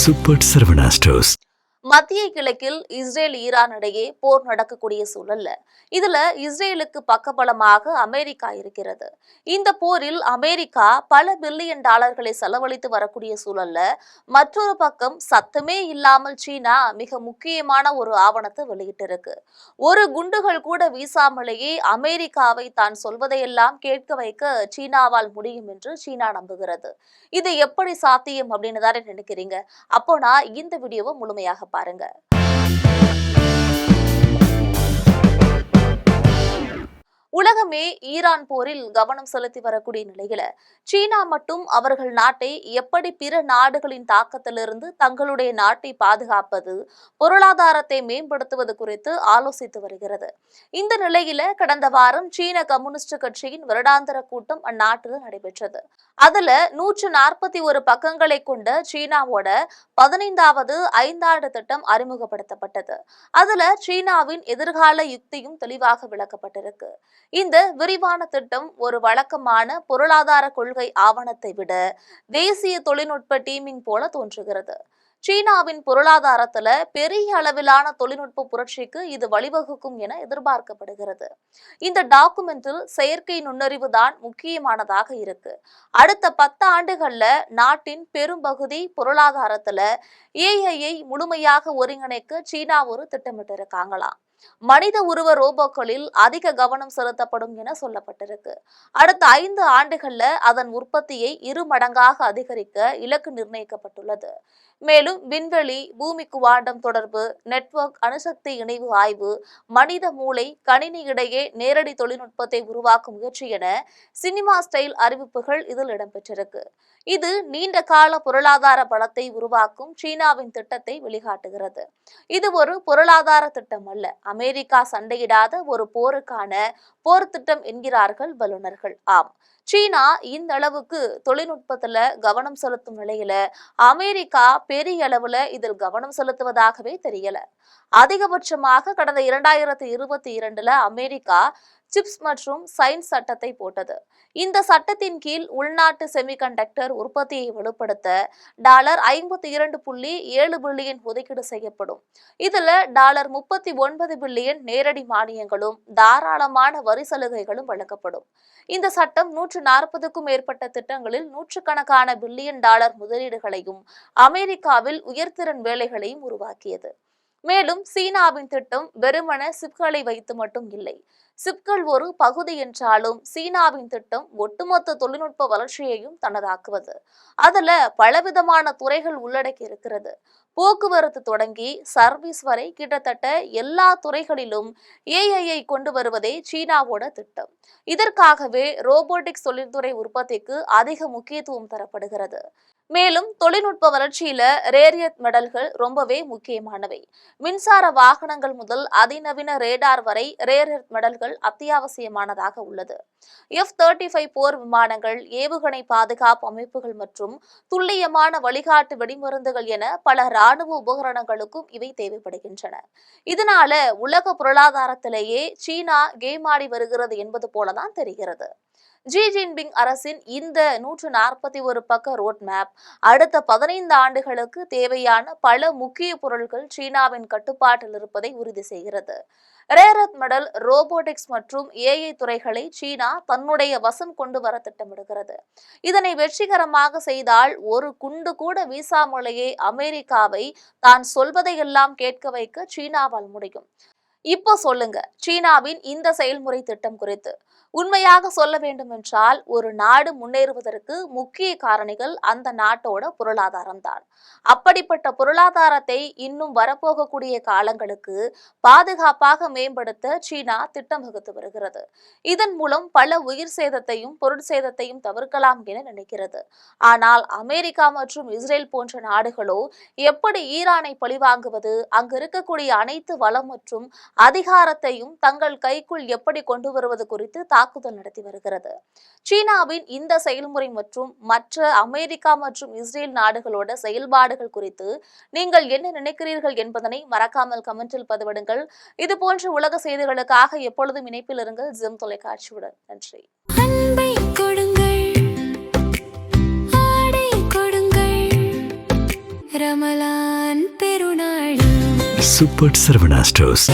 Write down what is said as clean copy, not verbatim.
Super Saravana stores. மத்திய கிழக்கில் Israel Iran இடையே போர் நடக்கக்கூடிய சூழல்ல இதுல இஸ்ரேலுக்கு பக்கபலமாக அமெரிக்கா இருக்கிறது. இந்த போரில் அமெரிக்கா பல பில்லியன் டாலர்களை செலவழித்து வரக்கூடிய சூழல்ல மற்றொரு பக்கம் சத்தமே இல்லாமல் சீனா மிக முக்கியமான ஒரு ஆவணத்தை வெளியிட்டிருக்கு. ஒரு குண்டுகள் கூட வீசாமலேயே அமெரிக்காவை தான் சொல்வதையெல்லாம் கேட்க வைக்க சீனாவால் முடியும் என்று சீனா நம்புகிறது. இது எப்படி சாத்தியம் அப்படின்னு தானே நினைக்கிறீங்க? அப்போ நான் இந்த வீடியோவை முழுமையாக பாருங்க. உலகமே ஈரான் போரில் கவனம் செலுத்தி வரக்கூடிய நிலையில சீனா மட்டும் அவர்கள் நாட்டை எப்படி பிற நாடுகளின் தாக்கத்திலிருந்து தங்களுடைய நாட்டை பாதுகாப்பது, பொருளாதாரத்தை மேம்படுத்துவது குறித்து ஆலோசித்து வருகிறது. இந்த நிலையில கடந்த வாரம் சீன கம்யூனிஸ்ட் கட்சியின் வருடாந்திர கூட்டம் அந்நாட்டில் நடைபெற்றது. அதுல 141 பக்கங்களை கொண்ட சீனாவோட 15வது ஐந்தாண்டு திட்டம் அறிமுகப்படுத்தப்பட்டது. அதுல சீனாவின் எதிர்கால யுக்தியும் தெளிவாக விளக்கப்பட்டிருக்கு. இந்த விரிவான திட்டம் ஒரு வழக்கமான பொருளாதார கொள்கை ஆவணத்தை விட தேசிய தொழில்நுட்ப டீமிங் போல தோன்றுகிறது. சீனாவின் பொருளாதாரத்துல பெரிய அளவிலான தொழில்நுட்ப புரட்சிக்கு இது வழிவகுக்கும் என எதிர்பார்க்கப்படுகிறது. இந்த டாக்குமெண்டில் செயற்கை நுண்ணறிவு தான் முக்கியமானதாக இருக்கு. அடுத்த 10 ஆண்டுகள்ல நாட்டின் பெரும்பகுதி பொருளாதாரத்துல ஏஐயை முழுமையாக ஒருங்கிணைக்க சீனா ஒரு திட்டமிட்டு இருக்காங்களாம். மனித உருவ ரோபோக்களில் அதிக கவனம் செலுத்தப்படும் என சொல்லப்பட்டிருக்கு. அடுத்த 5 ஆண்டுகள்ல அதன் உற்பத்தியை 2 மடங்காக அதிகரிக்க இலக்கு நிர்ணயிக்கப்பட்டுள்ளது. மேலும் விண்வெளி, பூமி குவாண்டம் தொடர்பு, நெட்வொர்க், அணுசக்தி இணைவு ஆய்வு, மனித மூளை, கணினி இடையே நேரடி தொழில்நுட்பத்தை உருவாக்கும் முயற்சி என சினிமா ஸ்டைல் அறிவிப்புகள் இதில் இடம்பெற்றிருக்கு. இது நீண்ட கால பொருளாதார பலத்தை உருவாக்கும் சீனாவின் திட்டத்தை வெளிக்காட்டுகிறது. இது ஒரு பொருளாதார திட்டம் அல்ல, அமெரிக்கா சண்டையிடாத ஒரு போருக்கான போர் திட்டம் என்கிறார்கள் வல்லுநர்கள். ஆம், சீனா இந்த அளவுக்கு தொழில்நுட்பத்துல கவனம் செலுத்தும் நிலையில அமெரிக்கா பெரிய அளவுல இதில் கவனம் செலுத்துவதாகவே தெரியல. அதிகபட்சமாக கடந்த 2022 அமெரிக்கா சிப்ஸ் மற்றும் சயின்ஸ் சட்டத்தை போட்டது. இந்த சட்டத்தின் கீழ் உள்நாட்டு செமிகண்டக்டர் உற்பத்தியை வலுப்படுத்த $52.7 பில்லியன் ஒதுக்கீடு செய்யப்படும். இதுல $39 பில்லியன் நேரடி மானியங்களும் தாராளமான வரி சலுகைகளும் வழங்கப்படும். இந்த சட்டம் 140க்கும் மேற்பட்ட திட்டங்களில் நூற்றுக்கணக்கான பில்லியன் டாலர் முதலீடுகளையும் அமெரிக்காவில் உயர்திறன் வேலைகளையும் உருவாக்கியது. மேலும் சீனாவின் திட்டம் வெறுமன சிப்களை வைத்து மட்டும் இல்லை. சிப்கள் ஒரு பகுதி என்றாலும் சீனாவின் திட்டம் ஒட்டுமொத்த தொழில்நுட்ப வளர்ச்சியையும் தனதாக்குவது. அதுல பலவிதமான துறைகள் உள்ளடக்கி இருக்கிறது. போக்குவரத்து தொடங்கி சர்வீஸ் வரை கிட்டத்தட்ட எல்லா துறைகளிலும் ஏஐயை கொண்டு வருவதே சீனாவோட திட்டம். இதற்காகவே ரோபோட்டிக்ஸ் தொழில்துறை உற்பத்திக்கு அதிக முக்கியத்துவம் தரப்படுகிறது. மேலும் தொழில்நுட்ப வளர்ச்சியில ரேரியத் மெடல்கள் ரொம்பவே முக்கியமானவை. மின்சார வாகனங்கள் முதல் அதிநவீன ரேடார் வரை ரேரியத் மெடல்கள் அத்தியாவசியமானதாக உள்ளது. F-35 போர் விமானங்கள், ஏவுகணை பாதுகாப்பு அமைப்புகள் மற்றும் துல்லியமான வழிகாட்டு வெடிமருந்துகள் என பல இராணுவ உபகரணங்களுக்கும் இவை தேவைப்படுகின்றன. இதனால உலக பொருளாதாரத்திலேயே சீனா கேம் ஆடி வருகிறது என்பது போலதான் தெரிகிறது. ஜி ஜின்பிங் அரசின் இந்த 141 பக்க ரோட் மேப் அடுத்த 15 ஆண்டுகளுக்கு தேவையான பல முக்கிய பொருட்கள் சீனாவின் கட்டுப்பாட்டில் இருப்பதை உறுதி செய்கிறது. ரேரத் மெடல், ரோபோட்டிக்ஸ் மற்றும் ஏஐ துறைகளை சீனா தன்னுடைய வசம் கொண்டு வர திட்டமிடுகிறது. இதனை வெற்றிகரமாக செய்தால் ஒரு குண்டு கூட வீசாமலேயே அமெரிக்காவை தான் சொல்வதையெல்லாம் கேட்க வைக்க சீனாவால் முடியும். இப்போ சொல்லுங்க, சீனாவின் இந்த செயல்முறை திட்டம் குறித்து. உண்மையாக சொல்ல வேண்டும் என்றால் ஒரு நாடு முன்னேறுவதற்கு முக்கிய காரணிகள் அந்த நாட்டோட பொருளாதாரம் தான். அப்படிப்பட்ட பொருளாதாரத்தை இன்னும் வரப்போகக்கூடிய காலங்களுக்கு பாதுகாப்பாக மேம்படுத்த சீனா திட்டம் வகுத்து வருகிறது. இதன் மூலம் பல உயிர் சேதத்தையும் பொருள் சேதத்தையும் தவிர்க்கலாம் என நினைக்கிறது. ஆனால் அமெரிக்கா மற்றும் இஸ்ரேல் போன்ற நாடுகளோ எப்படி ஈரானை பழிவாங்குவது, அங்கு இருக்கக்கூடிய அனைத்து வளம் மற்றும் அதிகாரத்தையும் தங்கள் கைக்குள் எப்படி கொண்டு வருவது குறித்து தாக்குதல் நடத்தி வருகிறது. சீனாவின் இந்த செயல்முறை மற்றும் மற்ற அமெரிக்கா மற்றும் இஸ்ரேல் நாடுகளோட செயல்பாடுகள் குறித்து நீங்கள் என்ன நினைக்கிறீர்கள் என்பதனை மறக்காமல் கமெண்டில் பதிவிடுங்கள். இது போன்ற உலக செய்திகளுக்காக எப்பொழுதும் இணைப்பில் இருங்கள் ஜிம் தொலைக்காட்சியுடன். நன்றி. அன்பை கொடுங்கள், ஆடை கொடுங்கள், ரமலா. ரமலான் பெருநாள் சூப்பர் சரவணா ஸ்டோர்ஸ்.